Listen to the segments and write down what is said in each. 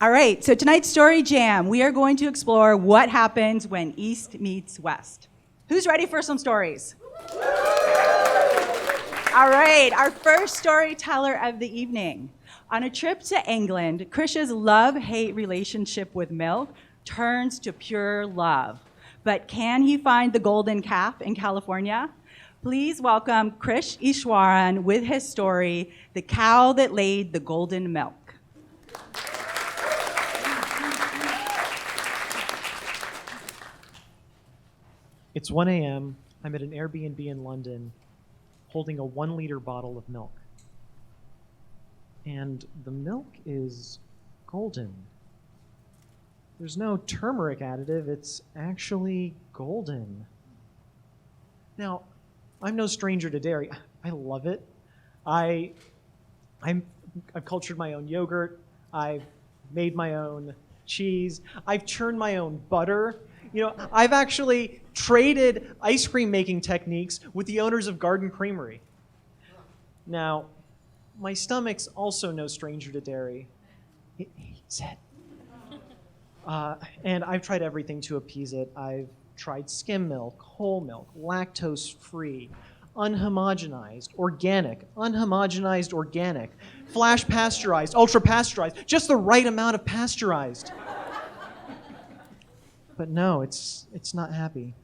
All right, so tonight's Story Jam, we are going to explore what happens when East meets West. Who's ready for some stories? All right, our first storyteller of the evening. On a trip to England, Krish's love-hate relationship with milk turns to pure love. But can he find the golden calf in California? Please welcome Krish Eswaran with his story, The Cow That Laid the Golden Milk. It's 1 a.m. I'm at an Airbnb in London holding a 1-liter bottle of milk. And the milk is golden. There's no turmeric additive, it's actually golden. Now, I'm no stranger to dairy. I love it. I've cultured my own yogurt. I've made my own cheese. I've churned my own butter. You know, I've actually traded ice cream making techniques with the owners of Garden Creamery. Now, my stomach's also no stranger to dairy. It hates it. And I've tried everything to appease it. I've tried skim milk, whole milk, lactose-free, unhomogenized, organic, unhomogenized, organic, flash pasteurized, ultra pasteurized, just the right amount of pasteurized. But no, it's not happy.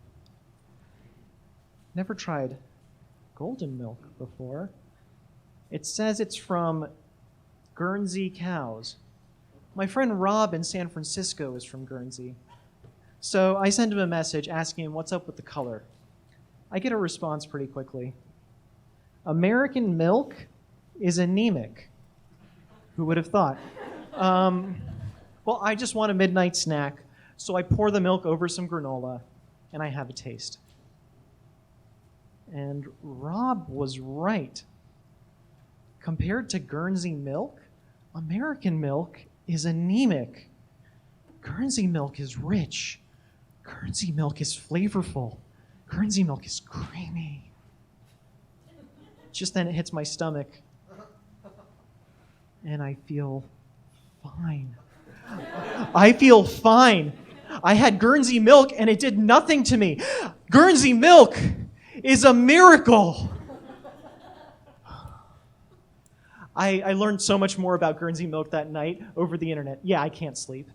Never tried golden milk before. It says it's from Guernsey Cows. My friend Rob in San Francisco is from Guernsey. So I send him a message asking him what's up with the color. I get a response pretty quickly. American milk is anemic. Who would have thought? Well, I just want a midnight snack. So I pour the milk over some granola, and I have a taste. And Rob was right. Compared to Guernsey milk, American milk is anemic. Guernsey milk is rich. Guernsey milk is flavorful. Guernsey milk is creamy. Just then it hits my stomach, and I feel fine. I feel fine. I had Guernsey milk and it did nothing to me. Guernsey milk is a miracle. I learned so much more about Guernsey milk that night over the internet. Yeah, I can't sleep.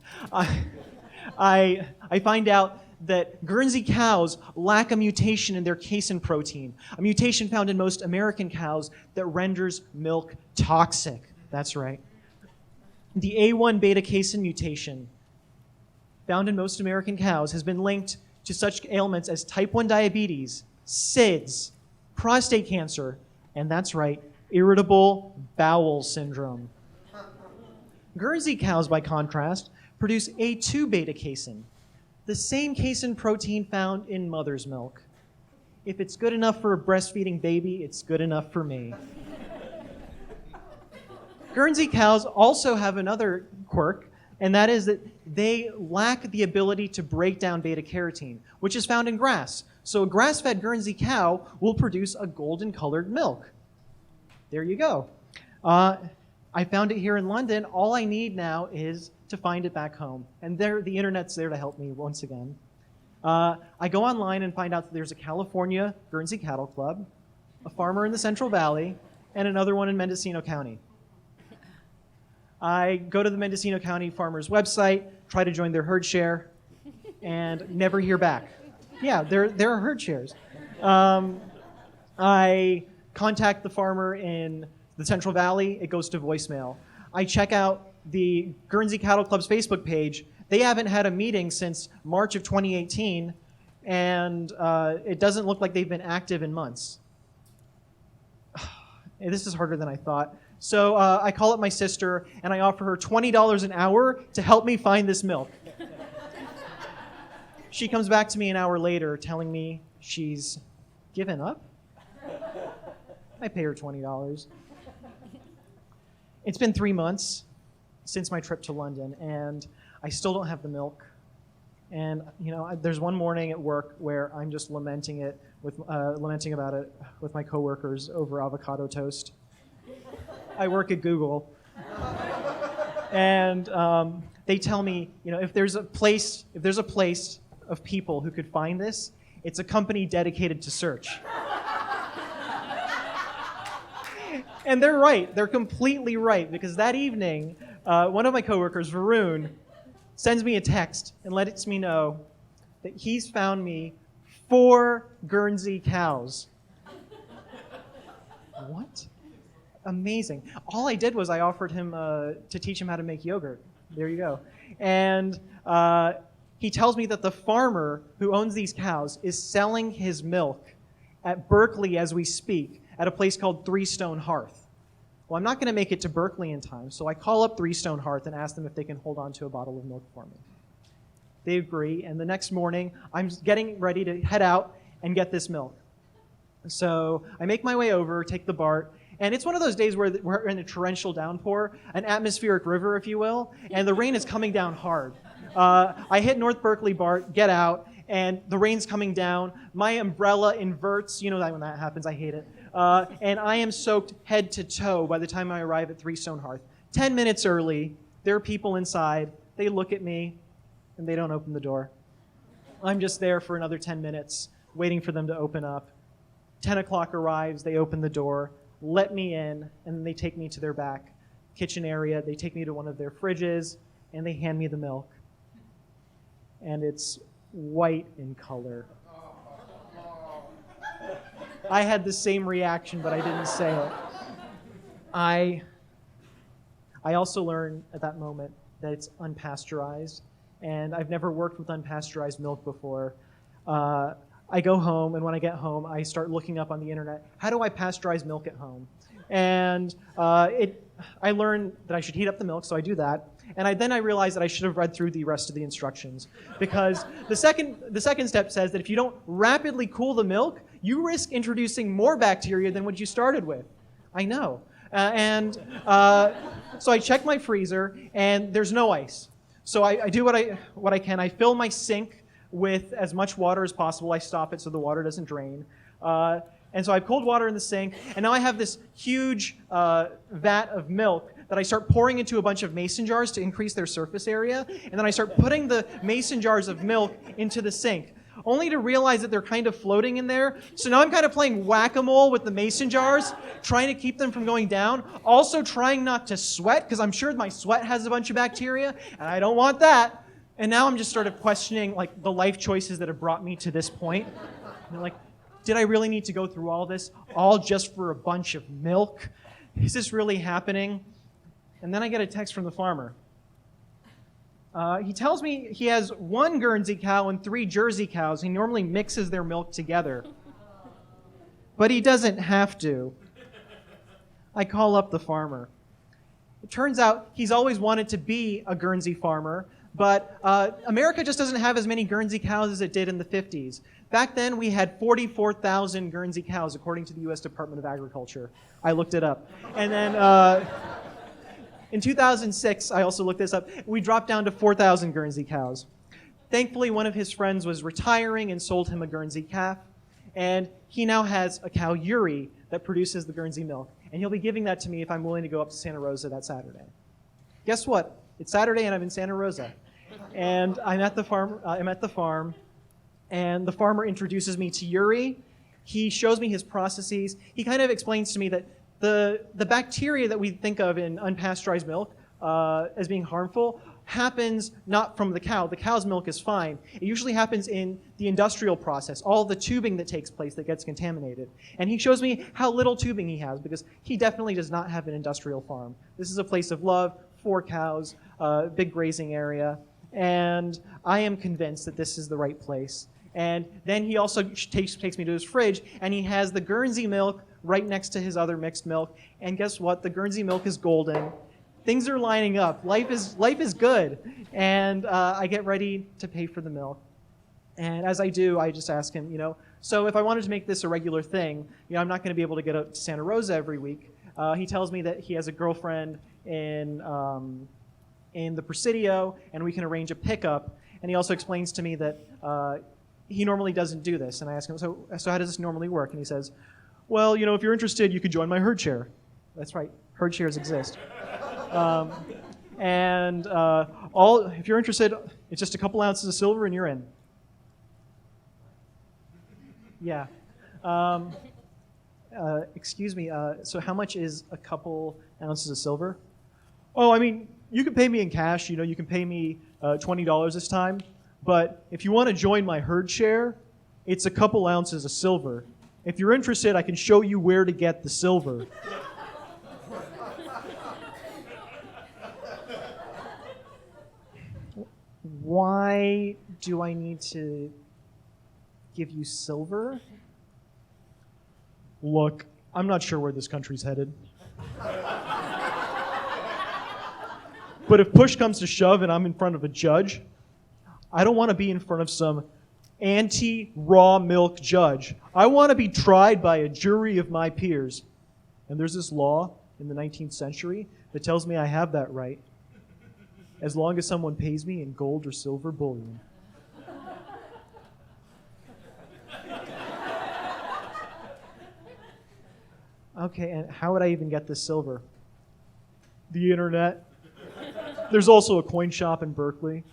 I find out that Guernsey cows lack a mutation in their casein protein, a mutation found in most American cows that renders milk toxic. That's right. The A1 beta-casein mutation found in most American cows has been linked to such ailments as type 1 diabetes, SIDS, prostate cancer, and that's right, irritable bowel syndrome. Guernsey cows, by contrast, produce A2 beta-casein, the same casein protein found in mother's milk. If it's good enough for a breastfeeding baby, it's good enough for me. Guernsey cows also have another quirk, and that is that they lack the ability to break down beta-carotene, which is found in grass. So a grass-fed Guernsey cow will produce a golden-colored milk. There you go. I found it here in London. All I need now is to find it back home. And the internet's there to help me once again. I go online and find out that there's a California Guernsey Cattle Club, a farmer in the Central Valley, and another one in Mendocino County. I go to the Mendocino County farmer's website, try to join their herd share, and never hear back. Yeah, there are herd shares. I contact the farmer in the Central Valley, it goes to voicemail. I check out the Guernsey Cattle Club's Facebook page. They haven't had a meeting since March of 2018, and it doesn't look like they've been active in months. This is harder than I thought. So I call up my sister, and I offer her $20 an hour to help me find this milk. She comes back to me an hour later telling me she's given up. I pay her $20. It's been 3 months since my trip to London, and I still don't have the milk. And there's one morning at work where I'm just lamenting about it with my coworkers over avocado toast. I work at Google. And They tell me, if there's a place of people who could find this, it's a company dedicated to search. And they're right. They're completely right, because that evening, one of my coworkers, Varun, sends me a text and lets me know that he's found me 4 Guernsey cows. What? Amazing. All I did was I offered him to teach him how to make yogurt. There you go. And he tells me that the farmer who owns these cows is selling his milk at Berkeley as we speak, at a place called Three Stone Hearth. Well, I'm not going to make it to Berkeley in time, so I call up Three Stone Hearth and ask them if they can hold on to a bottle of milk for me. They agree, and the next morning, I'm getting ready to head out and get this milk. So I make my way over, take the BART, and it's one of those days where we're in a torrential downpour, an atmospheric river, if you will, and the rain is coming down hard. I hit North Berkeley BART, get out, and the rain's coming down. My umbrella inverts. You know that when that happens, I hate it. And I am soaked head to toe by the time I arrive at Three Stone Hearth. 10 minutes early, there are people inside. They look at me, and they don't open the door. I'm just there for another 10 minutes, waiting for them to open up. 10 o'clock arrives, they open the door, let me in, and then they take me to their back kitchen area. They take me to one of their fridges, and they hand me the milk. And it's white in color. I had the same reaction, but I didn't say it. I also learned at that moment that it's unpasteurized, and I've never worked with unpasteurized milk before. I go home, and when I get home, I start looking up on the internet, how do I pasteurize milk at home? And I learned that I should heat up the milk, so I do that. And then I realized that I should have read through the rest of the instructions, because the second step says that if you don't rapidly cool the milk, you risk introducing more bacteria than what you started with. I know. So I check my freezer, and there's no ice. So I do what I can. I fill my sink with as much water as possible. I stop it so the water doesn't drain. And so I have cold water in the sink, and now I have this huge vat of milk that I start pouring into a bunch of mason jars to increase their surface area, and then I start putting the mason jars of milk into the sink, only to realize that they're kind of floating in there. So now I'm kind of playing whack-a-mole with the mason jars, trying to keep them from going down, also trying not to sweat, because I'm sure my sweat has a bunch of bacteria, and I don't want that. And now I'm just sort of questioning the life choices that have brought me to this point. And did I really need to go through all this, all just for a bunch of milk? Is this really happening? And then I get a text from the farmer. He tells me he has 1 Guernsey cow and 3 Jersey cows. He normally mixes their milk together. But he doesn't have to. I call up the farmer. It turns out he's always wanted to be a Guernsey farmer, but America just doesn't have as many Guernsey cows as it did in the 50s. Back then, we had 44,000 Guernsey cows, according to the U.S. Department of Agriculture. I looked it up. And then in 2006, I also looked this up, we dropped down to 4,000 Guernsey cows. Thankfully, one of his friends was retiring and sold him a Guernsey calf, and he now has a cow, Yuri, that produces the Guernsey milk. And he'll be giving that to me if I'm willing to go up to Santa Rosa that Saturday. Guess what? It's Saturday and I'm in Santa Rosa. And I'm at the farm, and the farmer introduces me to Yuri. He shows me his processes. He kind of explains to me that the bacteria that we think of in unpasteurized milk as being harmful happens not from the cow. The cow's milk is fine. It usually happens in the industrial process, all the tubing that takes place that gets contaminated. And he shows me how little tubing he has, because he definitely does not have an industrial farm. This is a place of love, 4 cows, big grazing area, and I am convinced that this is the right place. And then he also takes me to his fridge, and he has the Guernsey milk right next to his other mixed milk. And guess what? The Guernsey milk is golden. Things are lining up. Life is good. And I get ready to pay for the milk. And as I do, I just ask him, so if I wanted to make this a regular thing, I'm not going to be able to get up to Santa Rosa every week. He tells me that he has a girlfriend in the Presidio, and we can arrange a pickup. And he also explains to me that he normally doesn't do this. And I ask him, so how does this normally work? And he says, well, if you're interested, you could join my herd share. That's right, herd shares exist. And if you're interested, it's just a couple ounces of silver and you're in. Yeah. Excuse me, so how much is a couple ounces of silver? Oh, I mean, you can pay me in cash, you can pay me $20 this time, but if you want to join my herd share, it's a couple ounces of silver. If you're interested, I can show you where to get the silver. Why do I need to give you silver? Look, I'm not sure where this country's headed. But if push comes to shove and I'm in front of a judge, I don't want to be in front of some anti-raw milk judge. I want to be tried by a jury of my peers. And there's this law in the 19th century that tells me I have that right, as long as someone pays me in gold or silver bullion. Okay, and how would I even get this silver? The internet. There's also a coin shop in Berkeley.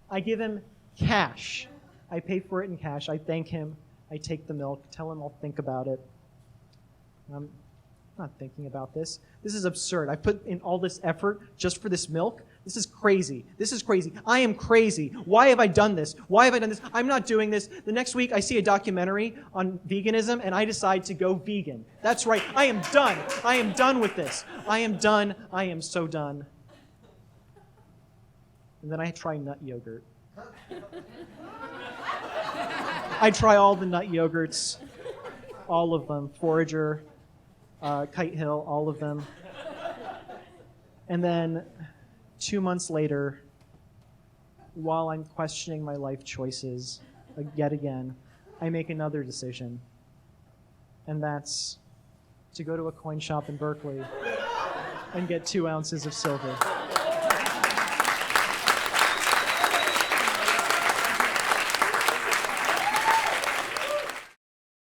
I give him cash. I pay for it in cash. I thank him. I take the milk, tell him I'll think about it. I'm not thinking about this. This is absurd. I put in all this effort just for this milk. This is crazy. This is crazy. I am crazy. Why have I done this? Why have I done this? I'm not doing this. The next week I see a documentary on veganism and I decide to go vegan. That's right. I am done. I am done with this. I am done. I am so done. And then I try nut yogurt. I try all the nut yogurts. All of them. Forager, Kite Hill, all of them. And then 2 months later, while I'm questioning my life choices yet again, I make another decision. And that's to go to a coin shop in Berkeley and get 2 ounces of silver.